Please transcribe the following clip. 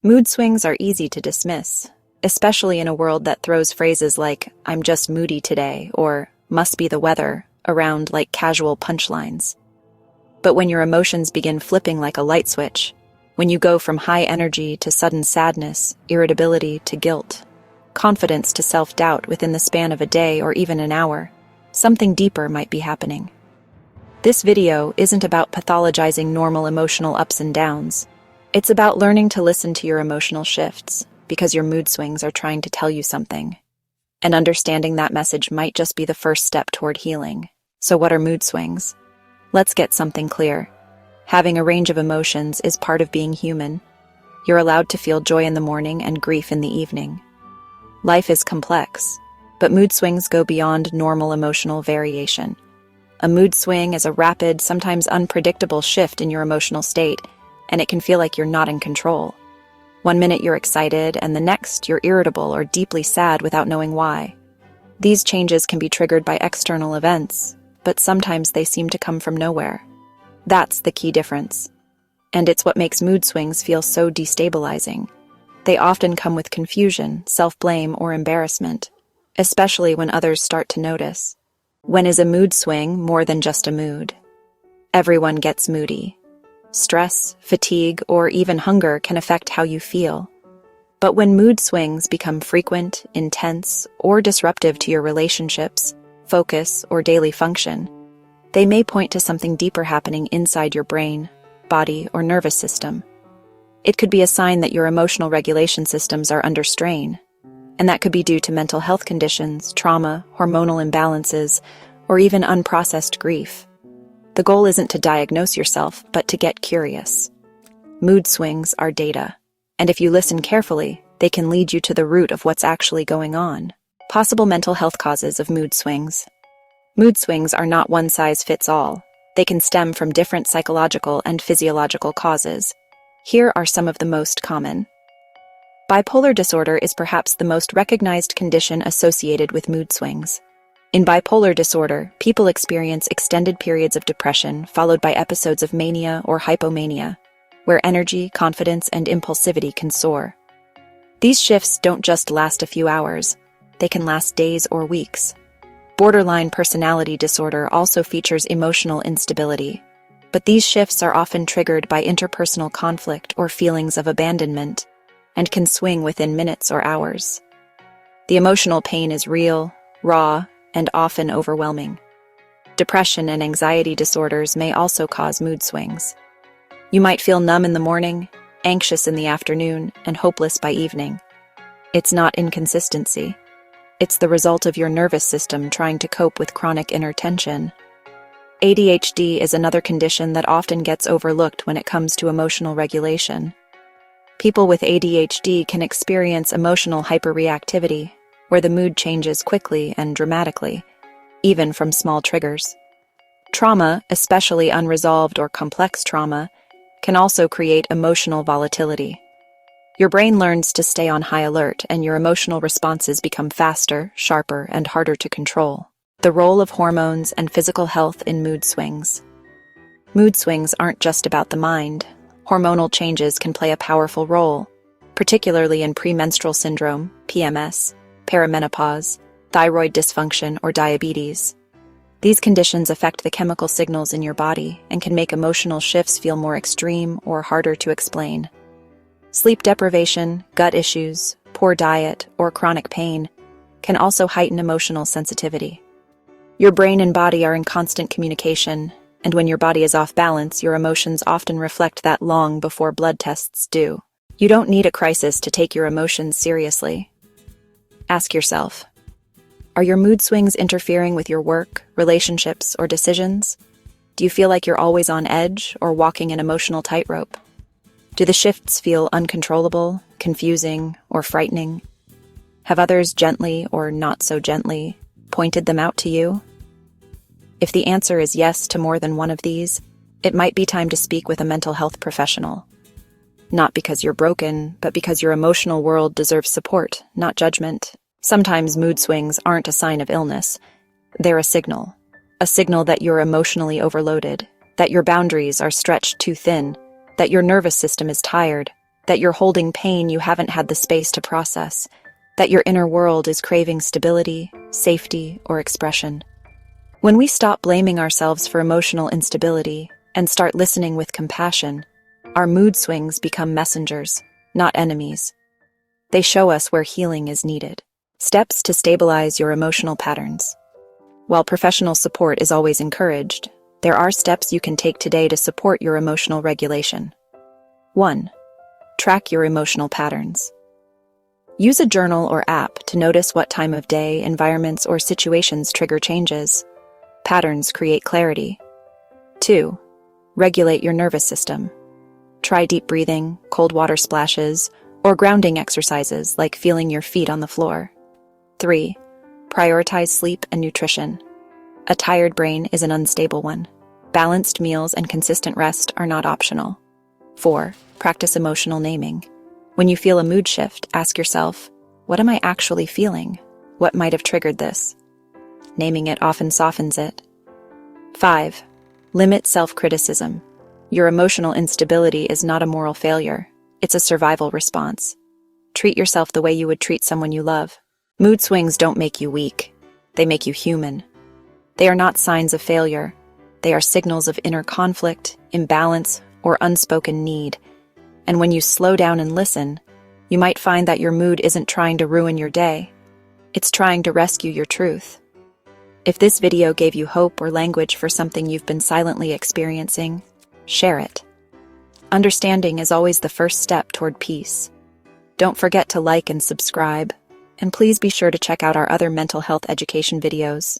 Mood swings are easy to dismiss, especially in a world that throws phrases like, "I'm just moody today," or "must be the weather," around like casual punchlines. But when your emotions begin flipping like a light switch, when you go from high energy to sudden sadness, irritability to guilt, confidence to self-doubt within the span of a day or even an hour, something deeper might be happening. This video isn't about pathologizing normal emotional ups and downs. It's about learning to listen to your emotional shifts, because your mood swings are trying to tell you something. And understanding that message might just be the first step toward healing. So what are mood swings? Let's get something clear. Having a range of emotions is part of being human. You're allowed to feel joy in the morning and grief in the evening. Life is complex, but mood swings go beyond normal emotional variation. A mood swing is a rapid, sometimes unpredictable shift in your emotional state, and it can feel like you're not in control. One minute you're excited, and the next you're irritable or deeply sad without knowing why. These changes can be triggered by external events, but sometimes they seem to come from nowhere. That's the key difference. And it's what makes mood swings feel so destabilizing. They often come with confusion, self-blame, or embarrassment, especially when others start to notice. When is a mood swing more than just a mood? Everyone gets moody. Stress, fatigue, or even hunger can affect how you feel. But when mood swings become frequent, intense, or disruptive to your relationships, focus, or daily function, they may point to something deeper happening inside your brain, body, or nervous system. It could be a sign that your emotional regulation systems are under strain, and that could be due to mental health conditions, trauma, hormonal imbalances, or even unprocessed grief. The goal isn't to diagnose yourself, but to get curious. Mood swings are data, and if you listen carefully, they can lead you to the root of what's actually going on. Possible mental health causes of mood swings. Mood swings are not one size fits all. They can stem from different psychological and physiological causes. Here are some of the most common. Bipolar disorder is perhaps the most recognized condition associated with mood swings. In bipolar disorder, people experience extended periods of depression followed by episodes of mania or hypomania, where energy, confidence, and impulsivity can soar. These shifts don't just last a few hours, they can last days or weeks. Borderline personality disorder also features emotional instability, but these shifts are often triggered by interpersonal conflict or feelings of abandonment, and can swing within minutes or hours. The emotional pain is real, raw, and often overwhelming. Depression and anxiety disorders may also cause mood swings. You might feel numb in the morning, anxious in the afternoon, and hopeless by evening. It's not inconsistency. It's the result of your nervous system trying to cope with chronic inner tension. ADHD is another condition that often gets overlooked when it comes to emotional regulation. People with ADHD can experience emotional hyperreactivity, where the mood changes quickly and dramatically, even from small triggers. Trauma, especially unresolved or complex trauma, can also create emotional volatility. Your brain learns to stay on high alert, and your emotional responses become faster, sharper, and harder to control. The role of hormones and physical health in mood swings. Mood swings aren't just about the mind. Hormonal changes can play a powerful role, particularly in premenstrual syndrome, PMS, perimenopause, thyroid dysfunction, or diabetes. These conditions affect the chemical signals in your body and can make emotional shifts feel more extreme or harder to explain. Sleep deprivation, gut issues, poor diet, or chronic pain can also heighten emotional sensitivity. Your brain and body are in constant communication, and when your body is off balance, your emotions often reflect that long before blood tests do. You don't need a crisis to take your emotions seriously. Ask yourself, are your mood swings interfering with your work, relationships, or decisions? Do you feel like you're always on edge or walking an emotional tightrope? Do the shifts feel uncontrollable, confusing, or frightening? Have others gently or not so gently pointed them out to you? If the answer is yes to more than one of these, it might be time to speak with a mental health professional. Not because you're broken, but because your emotional world deserves support, not judgment. Sometimes mood swings aren't a sign of illness. They're a signal that you're emotionally overloaded, that your boundaries are stretched too thin, that your nervous system is tired, that you're holding pain you haven't had the space to process, that your inner world is craving stability, safety, or expression. When we stop blaming ourselves for emotional instability and start listening with compassion, our mood swings become messengers, not enemies. They show us where healing is needed. Steps to stabilize your emotional patterns. While professional support is always encouraged, there are steps you can take today to support your emotional regulation. 1. Track your emotional patterns. Use a journal or app to notice what time of day, environments, or situations trigger changes. Patterns create clarity. 2. Regulate your nervous system. Try deep breathing, cold water splashes, or grounding exercises like feeling your feet on the floor. 3. Prioritize sleep and nutrition. A tired brain is an unstable one. Balanced meals and consistent rest are not optional. 4. Practice emotional naming. When you feel a mood shift, ask yourself, what am I actually feeling? What might have triggered this? Naming it often softens it. 5. Limit self-criticism. Your emotional instability is not a moral failure. It's a survival response. Treat yourself the way you would treat someone you love. Mood swings don't make you weak. They make you human. They are not signs of failure. They are signals of inner conflict, imbalance, or unspoken need. And when you slow down and listen, you might find that your mood isn't trying to ruin your day. It's trying to rescue your truth. If this video gave you hope or language for something you've been silently experiencing, share it. Understanding is always the first step toward peace. Don't forget to like and subscribe, and please be sure to check out our other mental health education videos.